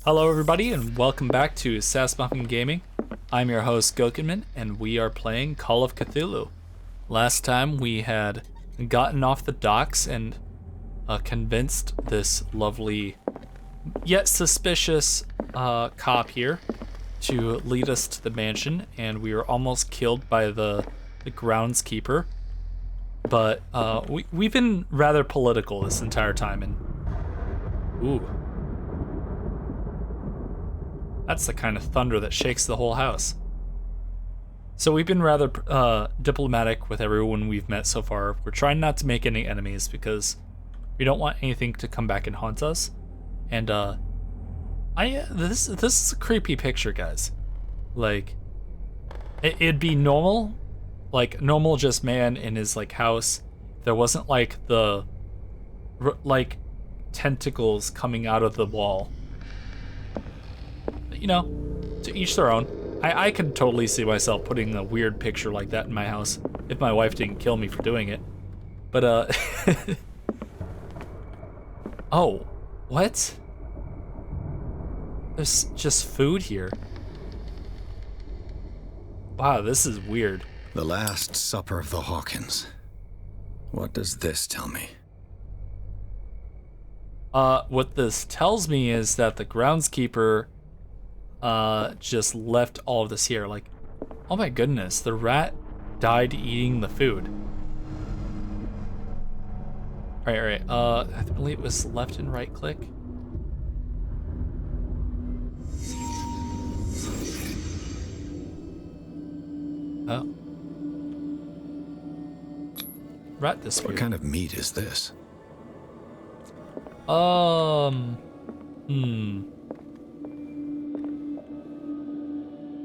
Hello everybody and welcome back to Sass Muffin Gaming. I'm your host Gokenman and we are playing Call of Cthulhu. Last time we had gotten off the docks and convinced this lovely yet suspicious cop here to lead us to the mansion, and we were almost killed by the groundskeeper. But we've been rather political this entire time, and ooh. That's the kind of thunder that shakes the whole house. So we've been rather diplomatic with everyone we've met so far. We're trying not to make any enemies because we don't want anything to come back and haunt us. And this is a creepy picture, guys. Like, it'd be normal, like normal just man in his like house. There wasn't like the like tentacles coming out of the wall. You know, to each their own. I could totally see myself putting a weird picture like that in my house if my wife didn't kill me for doing it. But oh, what? There's just food here. Wow, this is weird. The Last Supper of the Hawkins. What does this tell me? What this tells me is that the groundskeeper just left all of this here. Like, oh my goodness, the rat died eating the food. All right. I believe it was left and right click. Oh. Rat disappeared. What kind of meat is this?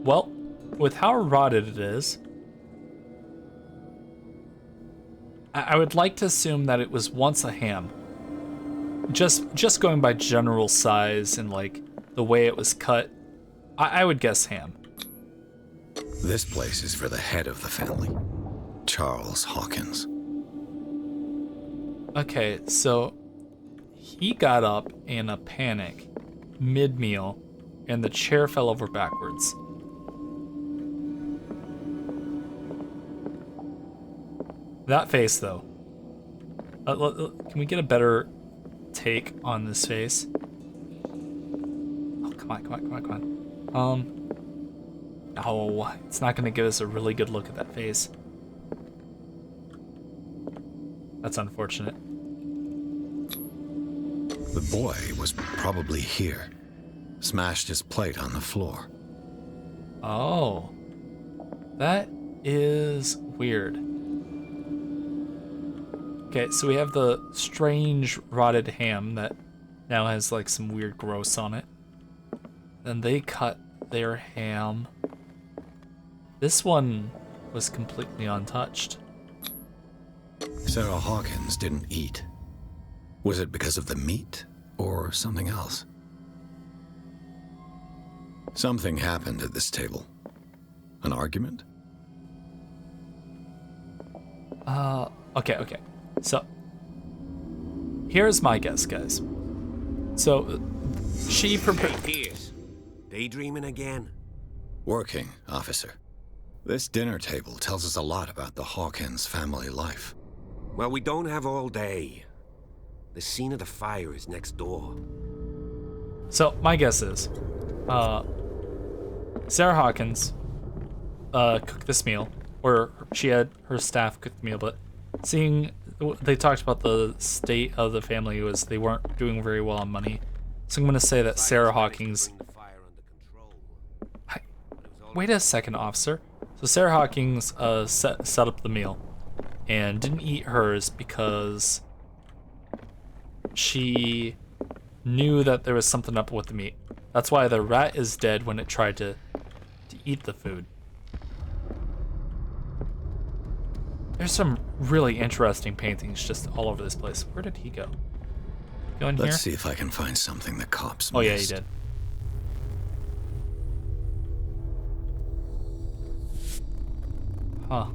Well, with how rotted it is, I would like to assume that it was once a ham. Just going by general size and like the way it was cut, I would guess ham. This place is for the head of the family, Charles Hawkins. Okay, so he got up in a panic mid-meal and the chair fell over backwards. That face, though. Can we get a better take on this face? Oh, come on. No, it's not gonna give us a really good look at that face. That's unfortunate. The boy was probably here. Smashed his plate on the floor. Oh. That is weird. Okay, so we have the strange rotted ham that now has like some weird gross on it. Then they cut their ham. This one was completely untouched. Sarah Hawkins didn't eat. Was it because of the meat or something else? Something happened at this table. An argument? Okay. So, here's my guess, guys. So, she prepared... Hey, Pierce. Daydreaming again? Working, officer. This dinner table tells us a lot about the Hawkins family life. Well, we don't have all day. The scene of the fire is next door. So, my guess is, Sarah Hawkins cooked this meal, or she had her staff cook the meal, but seeing they talked about the state of the family was they weren't doing very well on money. So I'm going to say that Sarah Hawkins... Wait a second, officer. So Sarah Hawkins set up the meal and didn't eat hers because she knew that there was something up with the meat. That's why the rat is dead when it tried to eat the food. There's some really interesting paintings just all over this place. Where did he go? Go in here? Let's see if I can find something the cops missed. Oh yeah, he did. Huh.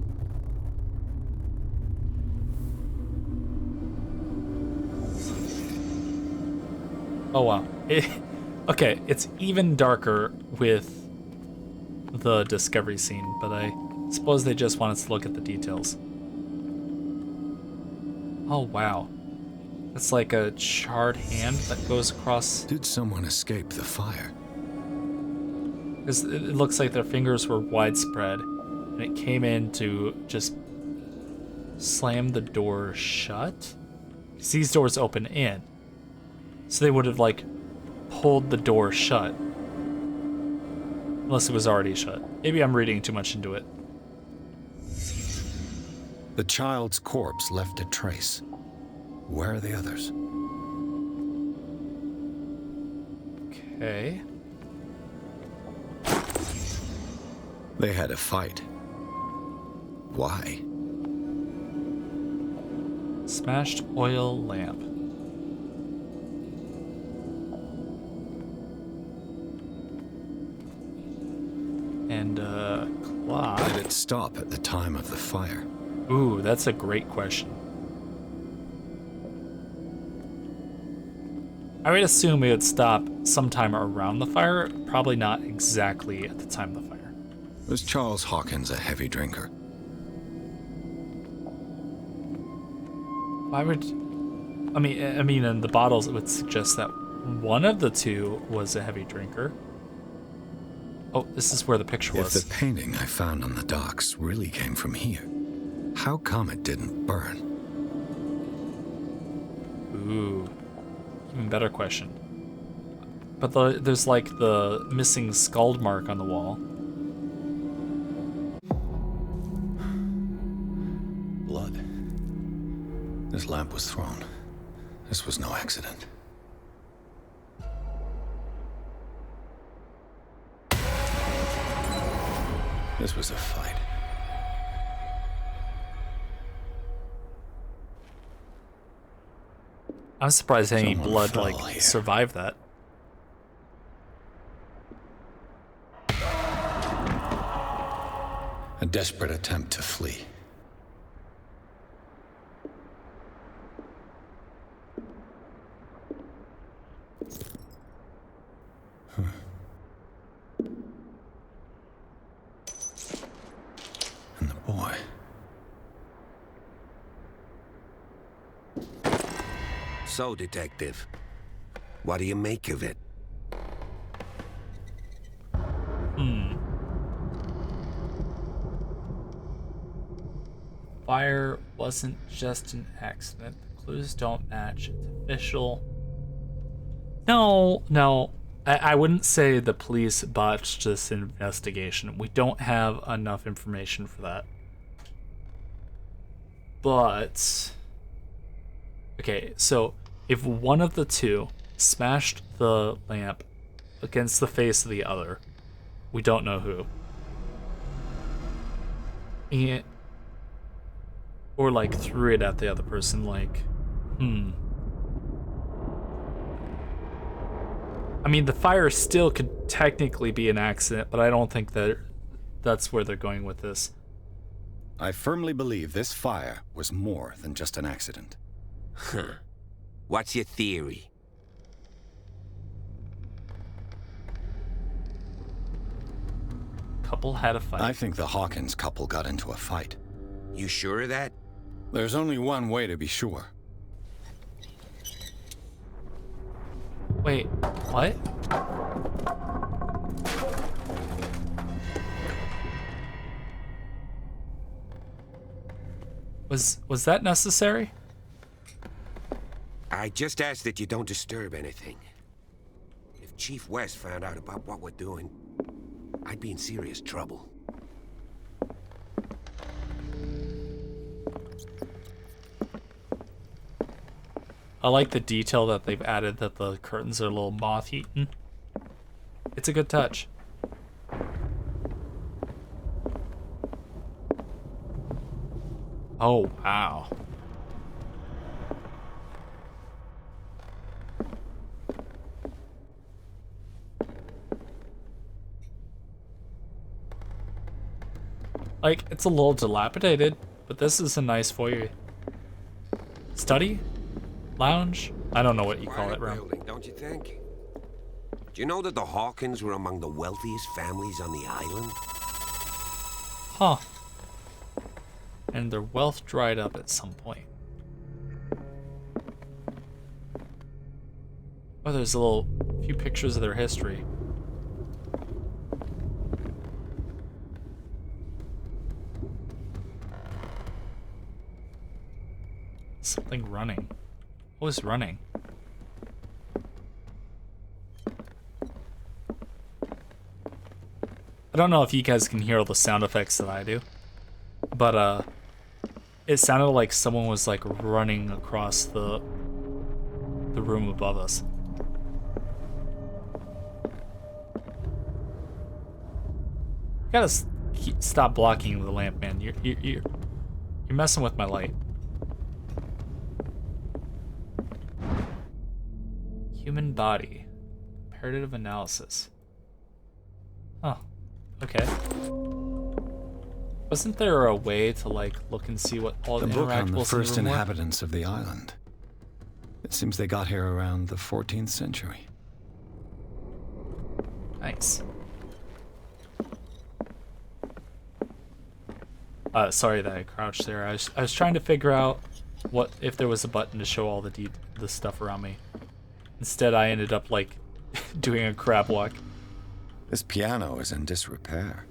Oh wow. Okay, it's even darker with the discovery scene, but I suppose they just want us to look at the details. Oh, wow. It's like a charred hand that goes across. Did someone escape the fire? It looks like their fingers were widespread, and it came in to just slam the door shut. 'Cause these doors open in, so they would have like pulled the door shut, unless it was already shut. Maybe I'm reading too much into it. The child's corpse left a trace. Where are the others? Okay. They had a fight. Why? Smashed oil lamp. And clock. Did it stop at the time of the fire? Ooh, that's a great question. I would assume it would stop sometime around the fire, probably not exactly at the time of the fire. Was Charles Hawkins a heavy drinker? Why would... I mean, in the bottles it would suggest that one of the two was a heavy drinker. Oh, this is where the picture If was. the painting I found on the docks really came from here, how come it didn't burn? Ooh, even better question. But there's like the missing scald mark on the wall. Blood. This lamp was thrown. This was no accident. This was a fight. I'm surprised any Someone blood fell like here. survived that. A desperate attempt to flee. And the boy. So, Detective, what do you make of it? Fire wasn't just an accident. The clues don't match. It's official. No. I wouldn't say the police botched this investigation. We don't have enough information for that. But... okay, so if one of the two smashed the lamp against the face of the other, we don't know who. And... or like threw it at the other person, like, I mean, the fire still could technically be an accident, but I don't think that that's where they're going with this. I firmly believe this fire was more than just an accident. Huh. What's your theory? Couple had a fight. I think the Hawkins couple got into a fight. You sure of that? There's only one way to be sure. Wait, what? Was that necessary? I just ask that you don't disturb anything. If Chief West found out about what we're doing, I'd be in serious trouble. I like the detail that they've added, that the curtains are a little moth-eaten. It's a good touch. Oh, wow. Like, it's a little dilapidated, but this is a nice foyer. Study? Lounge? I don't know what you call it, Quiet Ram. building, don't you think? Do you know that the Hawkins were among the wealthiest families on the island? Huh. And their wealth dried up at some point. Oh, there's a few pictures of their history. Something running. What was running? I don't know if you guys can hear all the sound effects that I do, but it sounded like someone was like running across the room above us. You gotta stop blocking the lamp, man. You're messing with my light. Human body. Comparative analysis. Oh, okay. Wasn't there a way to like look and see what all the book on the interactables first in the room were? inhabitants of the island. It seems they got here around the 14th century. Nice. Sorry that I crouched there. I was trying to figure out what if there was a button to show all the stuff around me. Instead, I ended up like doing a crab walk. This piano is in disrepair.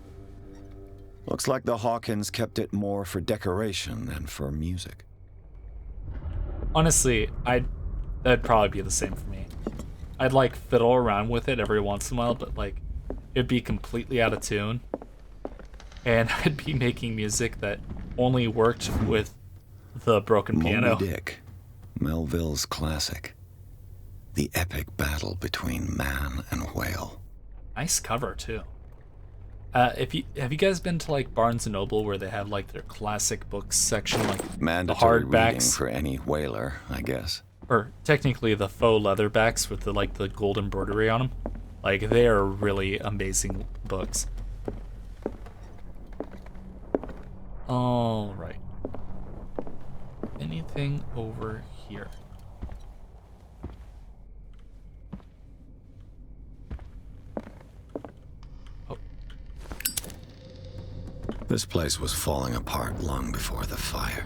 Looks like the Hawkins kept it more for decoration than for music. Honestly, that'd probably be the same for me. I'd like fiddle around with it every once in a while, but like it'd be completely out of tune. And I'd be making music that only worked with the broken piano. Moby Dick, Melville's classic. The epic battle between man and whale. Nice cover too. Have you guys been to like Barnes and Noble where they have like their classic books section, like Mandatory the reading hardbacks for any whaler, I guess. or technically the faux leatherbacks with the gold embroidery on them? Like they are really amazing books. All right. Anything over here? This place was falling apart long before the fire.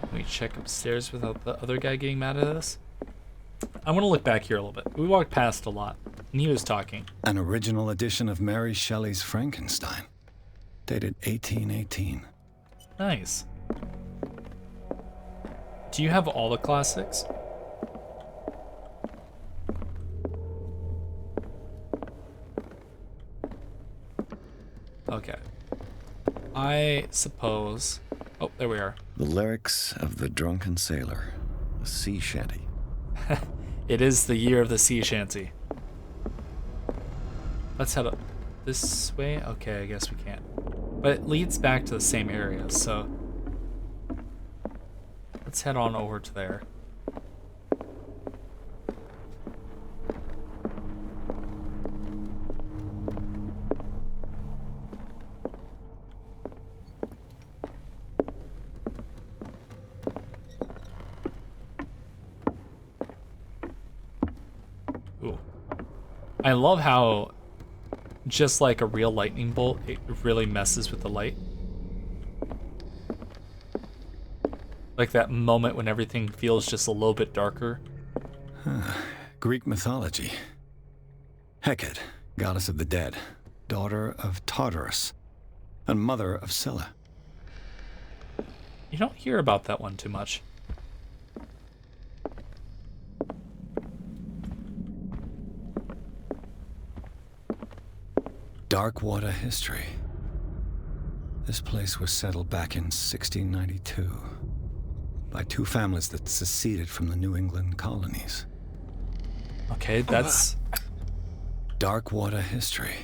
Can we check upstairs without the other guy getting mad at us? I want to look back here a little bit. We walked past a lot, and he was talking. An original edition of Mary Shelley's Frankenstein, dated 1818. Nice. Do you have all the classics? Okay. I suppose... Oh, there we are. The lyrics of the drunken sailor, a sea shanty. It is the year of the sea shanty. Let's head up this way. Okay, I guess we can't. But it leads back to the same area, so... Let's head on over to there. Ooh. I love how, just like a real lightning bolt, it really messes with the light. Like that moment when everything feels just a little bit darker. Greek mythology. Hecate, goddess of the dead, daughter of Tartarus, and mother of Scylla. You don't hear about that one too much. Dark water history. This place was settled back in 1692 by two families that seceded from the New England colonies. Okay, that's Dark water history.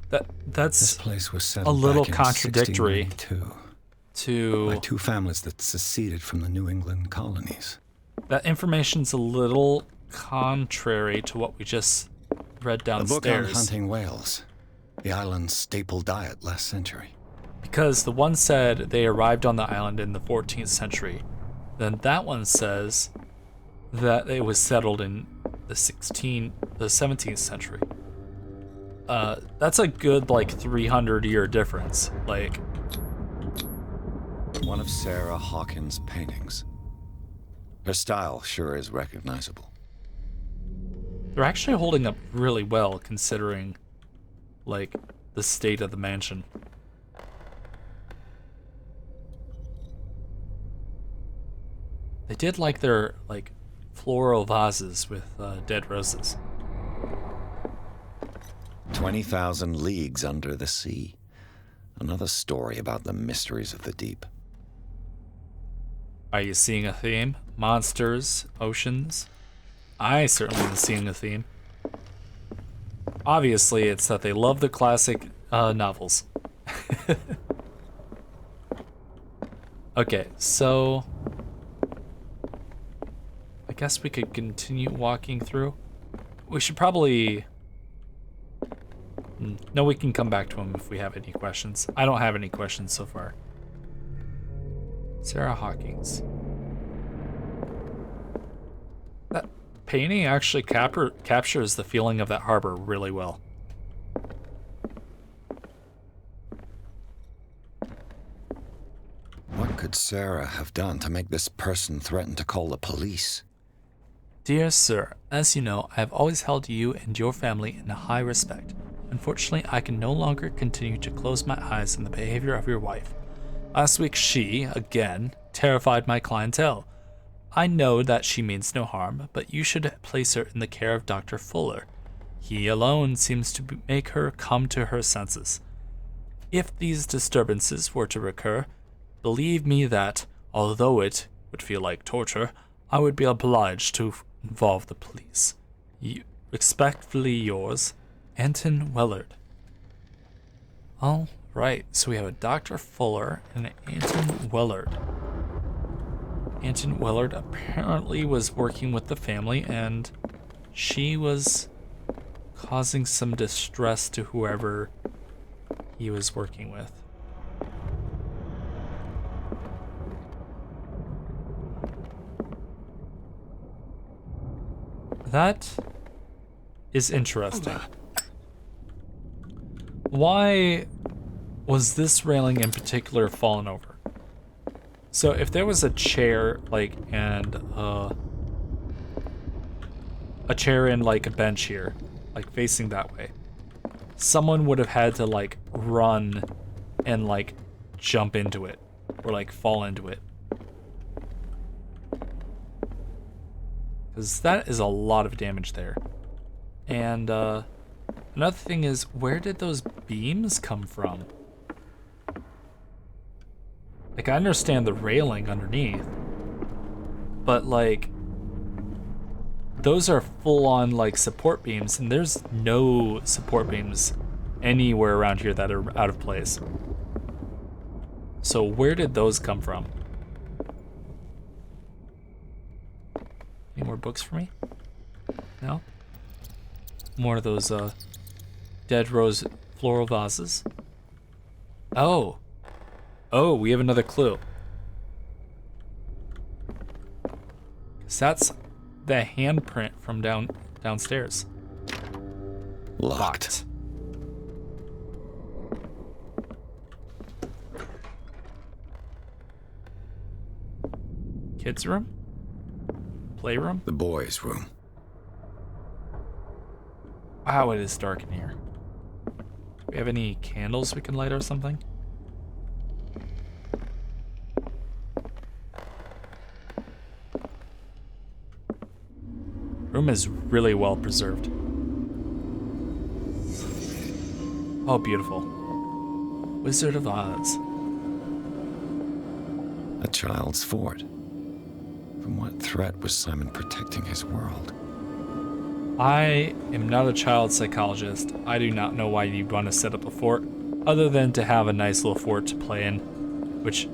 This that's place was a settled little back in contradictory 1692 by to two families that seceded from the New England colonies. that information's a little contrary to what we just read The book on downstairs. hunting whales, the island's staple diet last century. Because the one said they arrived on the island in the 14th century. then that one says that it was settled in the 17th century. That's a good, like, 300-year difference. Like, One of Sarah Hawkins' paintings. Her style sure is recognizable. they're actually holding up really well considering, like, the state of the mansion. They did like their, like, floral vases with dead roses. 20,000 leagues under the sea. Another story about the mysteries of the deep. Are you seeing a theme? Monsters, oceans? I certainly am seeing a theme. Obviously, it's that they love the classic novels. Okay, so I guess we could continue walking through. We should probably... No, we can come back to him if we have any questions. I don't have any questions so far. Sarah Hawkins. That painting actually captures the feeling of that harbor really well. What could Sarah have done to make this person threaten to call the police? Dear sir, as you know, I have always held you and your family in high respect. Unfortunately, I can no longer continue to close my eyes on the behavior of your wife. Last week she, again, terrified my clientele. I know that she means no harm, but you should place her in the care of Dr. Fuller. He alone seems to make her come to her senses. If these disturbances were to recur, believe me that, although it would feel like torture, I would be obliged to involve the police. Respectfully yours, Anton Willard. All right, so we have a Dr. Fuller and an Anton Willard. Anton Willard apparently was working with the family, and she was causing some distress to whoever he was working with. That is interesting. Why was this railing in particular fallen over? So if there was a chair, like, and a chair and like a bench here, like facing that way, someone would have had to like run and like jump into it or like fall into it. Because that is a lot of damage there. And another thing is, where did those beams come from? Like, I understand the railing underneath, but like, those are full-on like support beams, and there's no support beams anywhere around here that are out of place. So where did those come from? Any more books for me? No? More of those dead rose floral vases. Oh, we have another clue. 'Cause that's the handprint from downstairs. Locked. Kids' room? Playroom? The boys' room. Wow, it is dark in here. Do we have any candles we can light or something? Room is really well preserved. Oh, beautiful. Wizard of Oz. A child's fort. From what threat was Simon protecting his world? I am not a child psychologist. I do not know why you'd want to set up a fort, other than to have a nice little fort to play in. Which,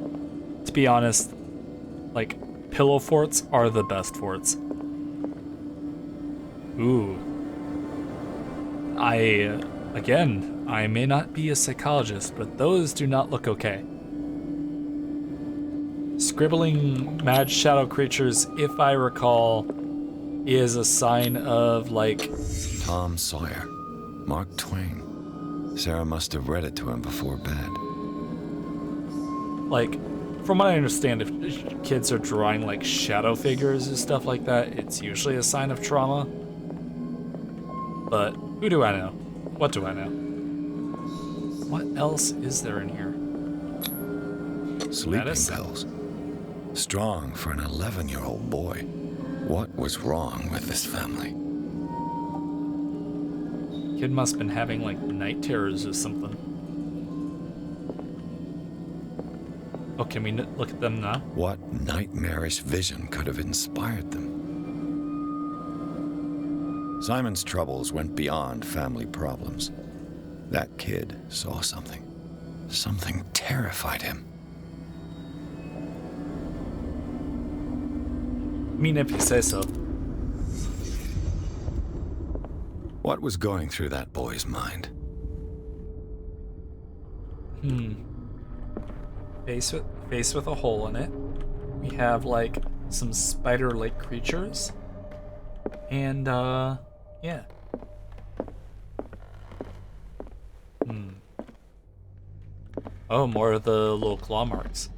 to be honest, like, pillow forts are the best forts. Ooh. Again, I may not be a psychologist, but those do not look okay. Scribbling mad shadow creatures, if I recall, is a sign of, like... Tom Sawyer. Mark Twain. Sarah must have read it to him before bed. Like, from what I understand, if kids are drawing, like, shadow figures and stuff like that, it's usually a sign of trauma. But who do I know? What do I know? What else is there in here? Sleeping Medicine. pills. Strong for an 11-year-old boy. What was wrong with this family? Kid must have been having, like, night terrors or something. Oh, can we look at them now? What nightmarish vision could have inspired them? Simon's troubles went beyond family problems. That kid saw something. Something terrified him. I mean, if you say so. What was going through that boy's mind? Face with a hole in it. We have, like, some spider-like creatures. And, yeah. Oh, more of the little claw marks.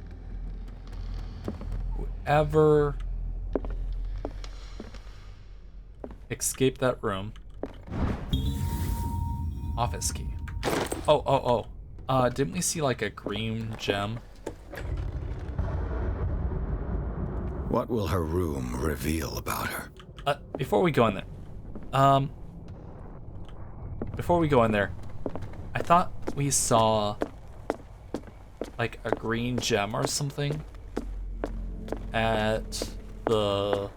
Whoever escaped that room. Office key. Oh. Didn't we see, like, a green gem? What will her room reveal about her? Before we go in there. I thought we saw, like, a green gem or something at the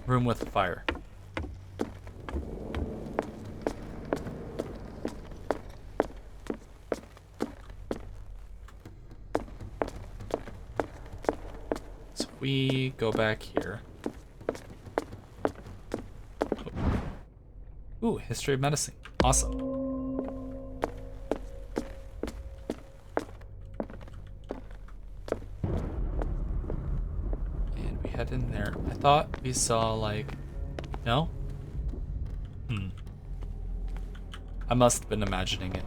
room with the fire. So we go back here. Ooh, history of medicine. Awesome. And we head in there. I thought we saw, like... No? I must have been imagining it.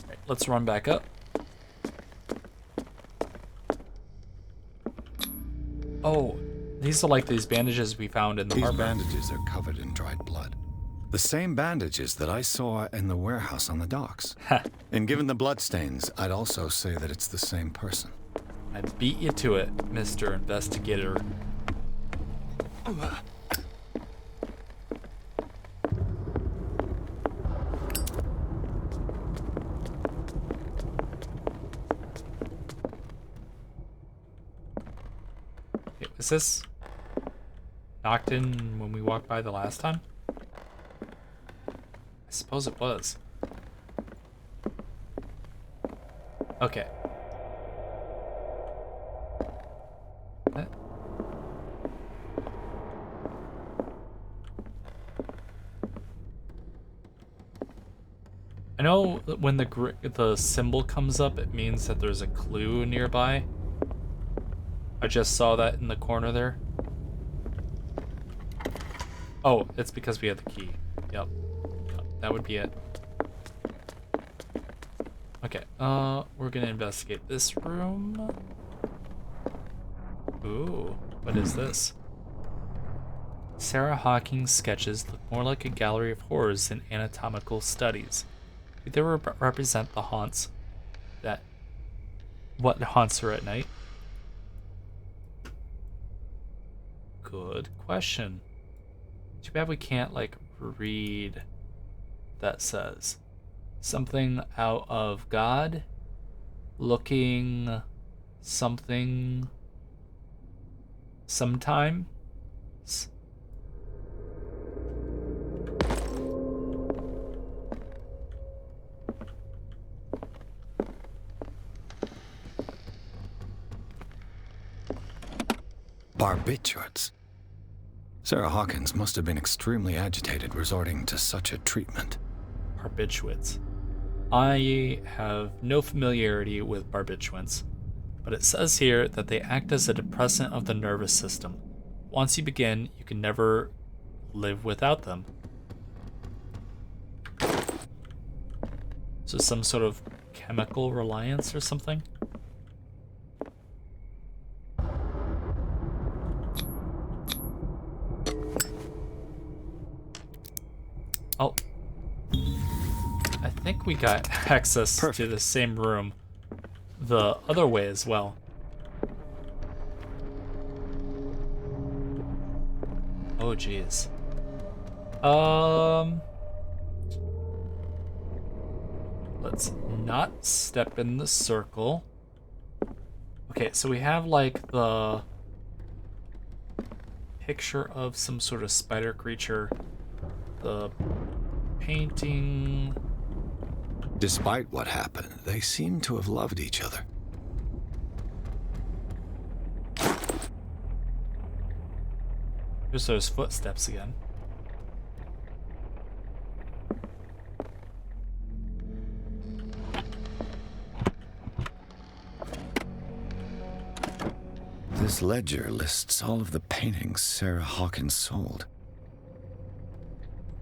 Right, let's run back up. Oh, these are like these bandages we found in the These harbor. bandages are covered in dried blood. The same bandages that I saw in the warehouse on the docks. And given the bloodstains, I'd also say that it's the same person. I beat you to it, Mr. Investigator. Okay, was this knocked in when we walked by the last time? I suppose it was. Okay. I know that when the symbol comes up, it means that there's a clue nearby. I just saw that in the corner there. Oh, it's because we had the key. Yep, that would be it. Okay, we're gonna investigate this room. Ooh, what is this? Sarah Hawkins' sketches look more like a gallery of horrors than anatomical studies. Do they represent the haunts what haunts her at night? Good question. Too bad we can't, like, read that says something out of God, looking something sometime. Barbiturates. Sarah Hawkins must have been extremely agitated resorting to such a treatment. Barbiturates. I have no familiarity with barbiturates, but it says here that they act as a depressant of the nervous system. Once you begin, you can never live without them. So some sort of chemical reliance or something? Oh. I think we got access to the same room the other way as well. Oh, jeez. Let's not step in the circle. Okay, so we have like the picture of some sort of spider creature. The painting. Despite what happened, they seem to have loved each other. There's those footsteps again. This ledger lists all of the paintings Sarah Hawkins sold.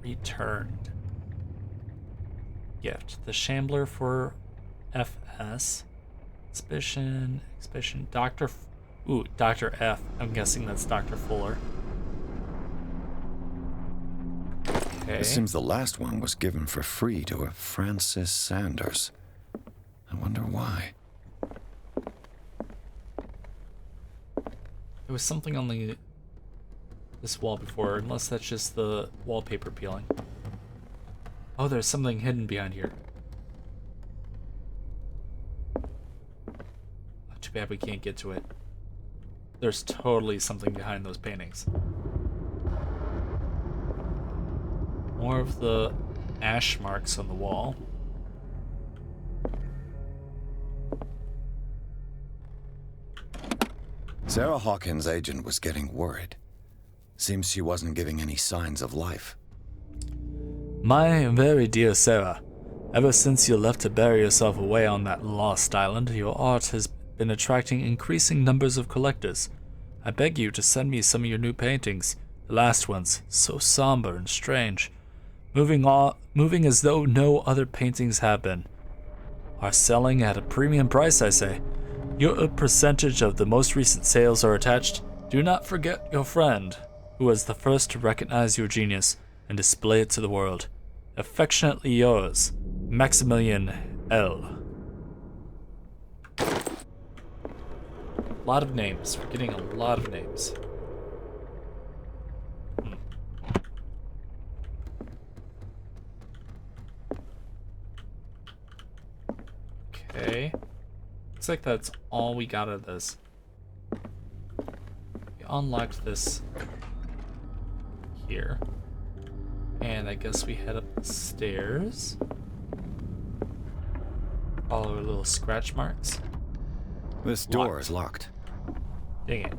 Returned. Gift. The Shambler for FS. Exhibition. Dr. Dr. F. I'm guessing that's Dr. Fuller. Okay. It seems the last one was given for free to a Francis Sanders. I wonder why. There was something on this wall before, unless that's just the wallpaper peeling. Oh, there's something hidden behind here. Oh, too bad we can't get to it. There's totally something behind those paintings. More of the ash marks on the wall. Sarah Hawkins' agent was getting worried. Seems she wasn't giving any signs of life. My very dear Sarah, ever since you left to bury yourself away on that lost island, your art has been attracting increasing numbers of collectors. I beg you to send me some of your new paintings. The last ones, so somber and strange, moving as though no other paintings have been, are selling at a premium price, I say. Your percentage of the most recent sales are attached. Do not forget your friend, who was the first to recognize your genius and display it to the world. Affectionately yours, Maximilian L. A lot of names. We're getting a lot of names. Okay. Looks like that's all we got of this. We unlocked this here. And I guess we head up the stairs. Follow our little scratch marks. This door is locked. Dang it.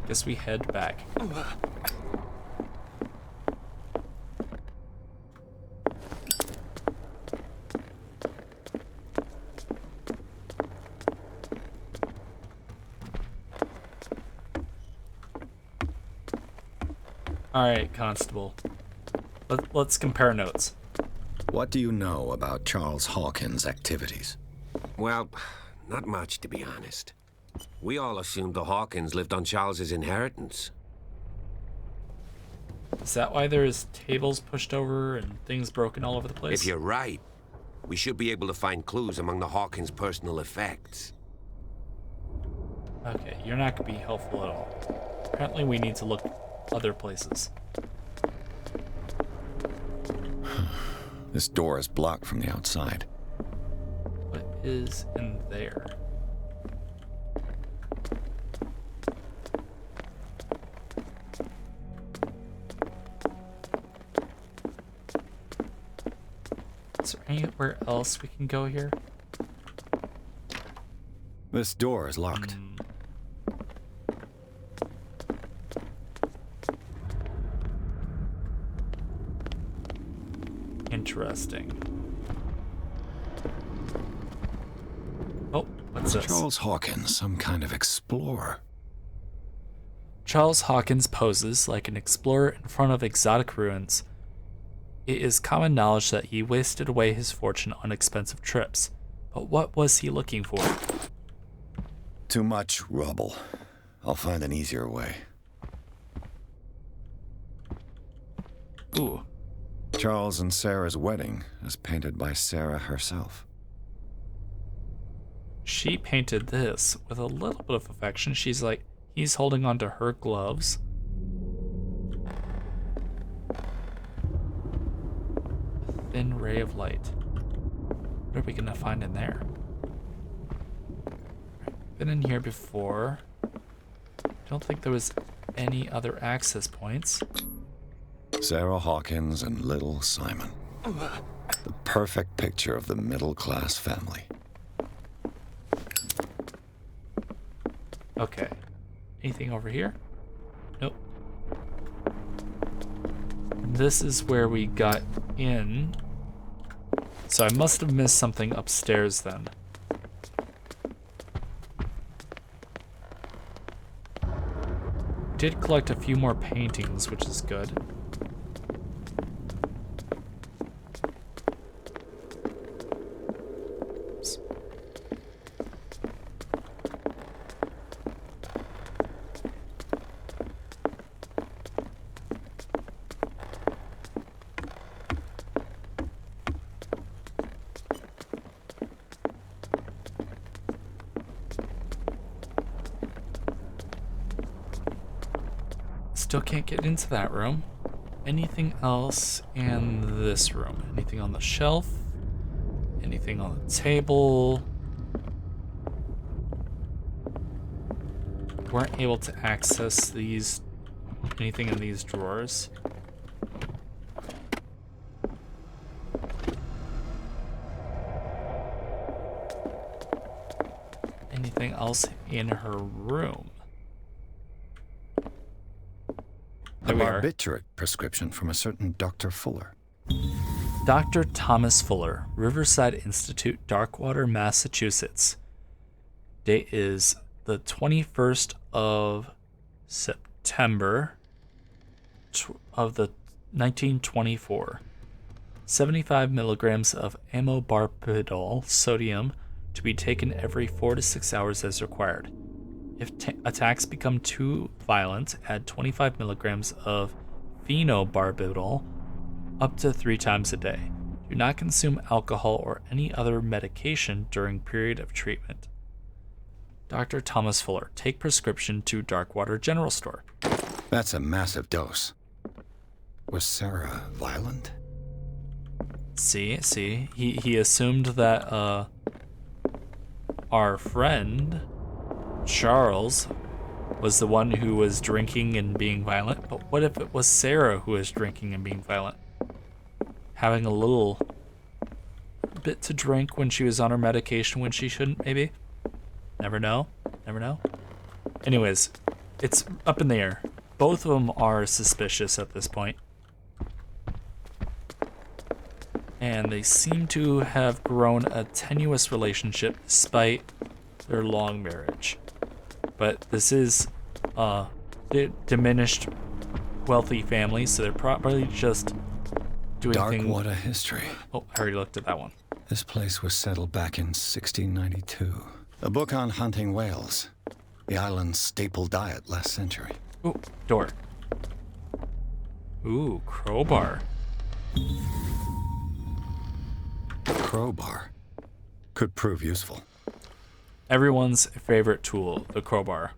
Guess we head back. Alright, Constable. Let's compare notes. What do you know about Charles Hawkins' activities? Well, not much, to be honest. We all assumed the Hawkins lived on Charles's inheritance. Is that why there's tables pushed over and things broken all over the place? If you're right, we should be able to find clues among the Hawkins' personal effects. Okay, you're not going to be helpful at all. Apparently we need to look other places. This door is blocked from the outside. What is in there? Is there anywhere else we can go here? This door is locked. Interesting. What's Was this? Charles Hawkins some kind of explorer? Charles Hawkins poses like an explorer in front of exotic ruins. It is common knowledge that he wasted away his fortune on expensive trips. But what was he looking for? Too much rubble. I'll find an easier way. Ooh. Charles and Sarah's wedding, as painted by Sarah herself. She painted this with a little bit of affection. She's like, he's holding onto her gloves. A thin ray of light. What are we gonna find in there? Been in here before. Don't think there was any other access points. Sarah Hawkins and little Simon. The perfect picture of the middle-class family. Okay. Anything over here? Nope. This is where we got in. So I must have missed something upstairs then. Did collect a few more paintings, which is good. Oops. Still can't get into that room. Anything else in this room? Anything on the shelf? Anything on the table? Weren't able to access these. Anything in these drawers? Anything else in her room? A There we are. Barbiturate prescription from a certain Dr. Fuller. Dr. Thomas Fuller, Riverside Institute, Darkwater, Massachusetts. Date is the 21st of September of the 1924. 75 milligrams of amobarbitol sodium to be taken every 4 to 6 hours as required. If attacks become too violent, add 25 milligrams of phenobarbital up to 3 times a day. Do not consume alcohol or any other medication during period of treatment. Dr. Thomas Fuller. Take prescription to Darkwater General Store. That's a massive dose. Was Sarah violent? See. He assumed that our friend Charles was the one who was drinking and being violent, but what if it was Sarah who was drinking and being violent? Having a little bit to drink when she was on her medication when she shouldn't, maybe? Never know. Anyways, it's up in the air. Both of them are suspicious at this point. And they seem to have grown a tenuous relationship despite their long marriage. But this is a diminished wealthy family, so they're probably just doing things. Darkwater history. Oh, I already looked at that one. This place was settled back in 1692. A book on hunting whales. The island's staple diet last century. Ooh, door. Ooh, crowbar. Crowbar. Could prove useful. Everyone's favorite tool, the crowbar.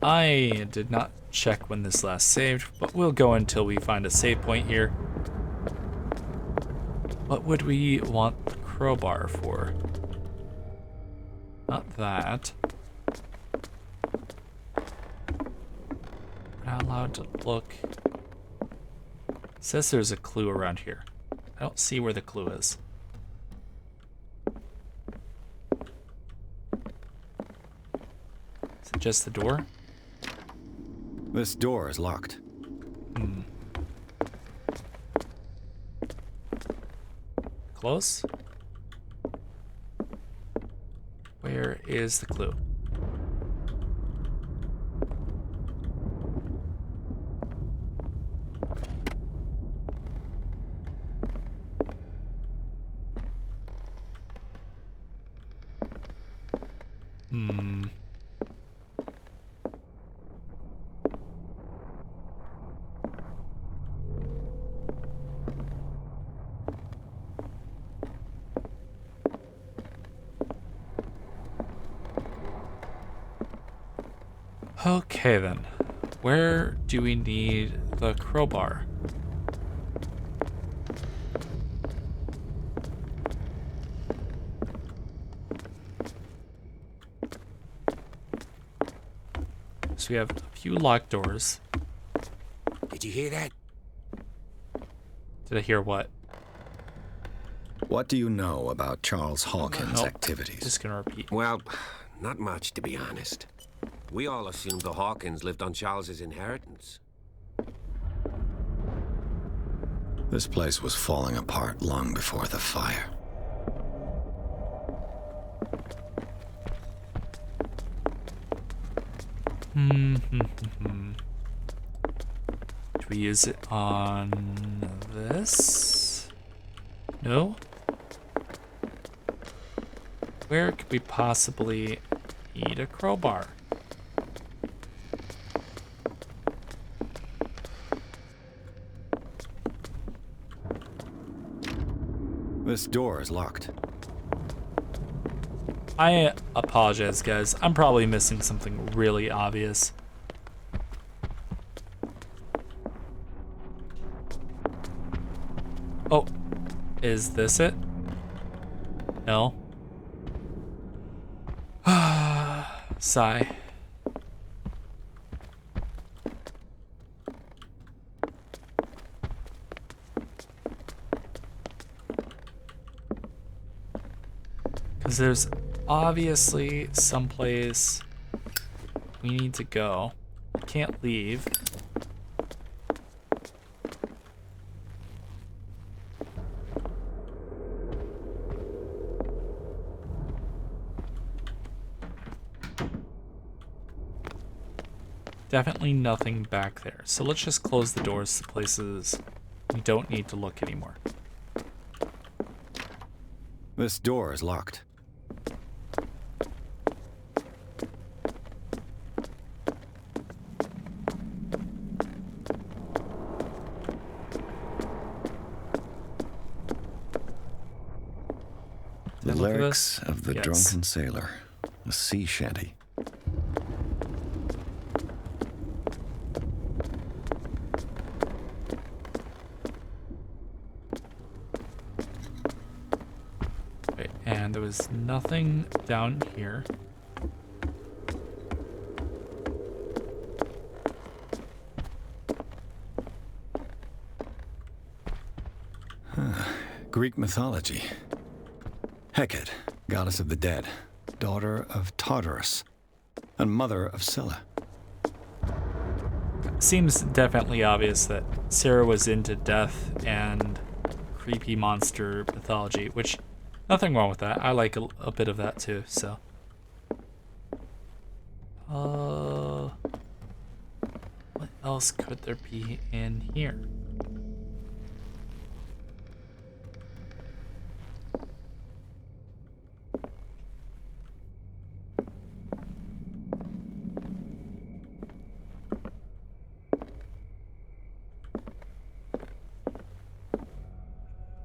I did not check when this last saved, but we'll go until we find a save point here. What would we want the crowbar for? Not that. We're not allowed to look. It says there's a clue around here. I don't see where the clue is. Is it just the door? This door is locked. close. Where is the clue? Okay then, where do we need the crowbar? So we have a few locked doors. Did you hear that? Did I hear what? What do you know about Charles Hawkins' Nope. activities? Just gonna repeat. Well, not much, to be honest. We all assumed the Hawkins lived on Charles's inheritance. This place was falling apart long before the fire. Do we use it on this? No? Where could we possibly need a crowbar? This door is locked. I apologize, guys. I'm probably missing something really obvious. Oh, is this it? No. Sigh. Because there's obviously someplace we need to go. Can't leave. Definitely nothing back there. So let's just close the doors to places we don't need to look anymore. This door is locked. The Look at lyrics this? of the Yes. drunken sailor, a sea shanty. Wait, and there was nothing down here. Greek mythology. Hecate, goddess of the dead, daughter of Tartarus, and mother of Scylla. Seems definitely obvious that Sarah was into death and creepy monster mythology, which, nothing wrong with that. I like a bit of that too, so. What else could there be in here?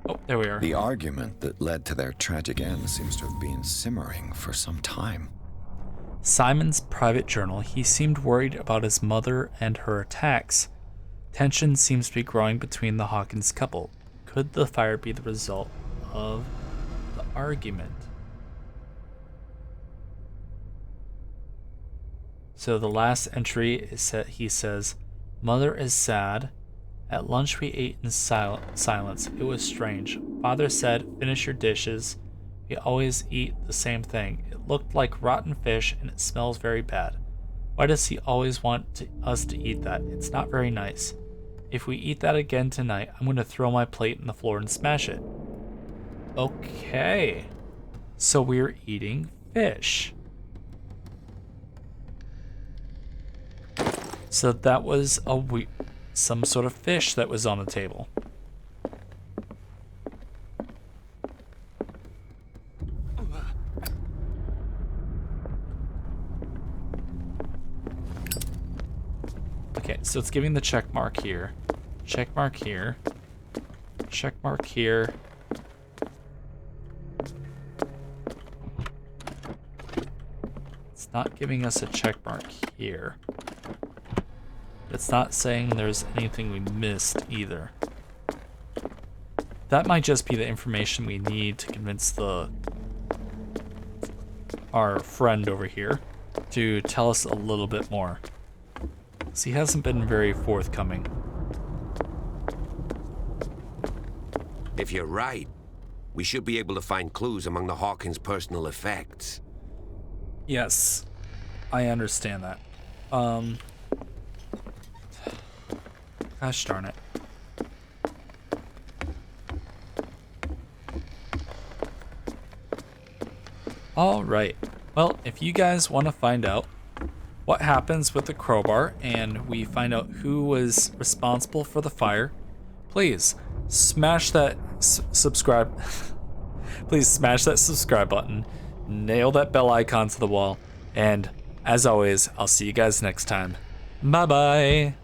Oh, there we are. The argument that led to their tragic end seems to have been simmering for some time. Simon's private journal. He seemed worried about his mother and her attacks. Tension seems to be growing between the Hawkins couple. Could the fire be the result of the argument? So the last entry is that he says, "Mother is sad. At lunch we ate in silence. It was strange. Father said, 'Finish your dishes. We always eat the same thing. It looked like rotten fish and it smells very bad. Why does he always want us to eat that? It's not very nice. If we eat that again tonight, I'm going to throw my plate on the floor and smash it.'" Okay. So we're eating fish. So that was some sort of fish that was on the table. Okay, so it's giving the check mark here. Check mark here. Check mark here. It's not giving us a check mark here. It's not saying there's anything we missed either. That might just be the information we need to convince our friend over here to tell us a little bit more. 'Cause he hasn't been very forthcoming. If you're right, we should be able to find clues among the Hawkins' personal effects. Yes, I understand that. Gosh darn it. All right. Well, if you guys want to find out what happens with the crowbar and we find out who was responsible for the fire, please smash that subscribe. Please smash that subscribe button, nail that bell icon to the wall, and as always, I'll see you guys next time. Bye-bye.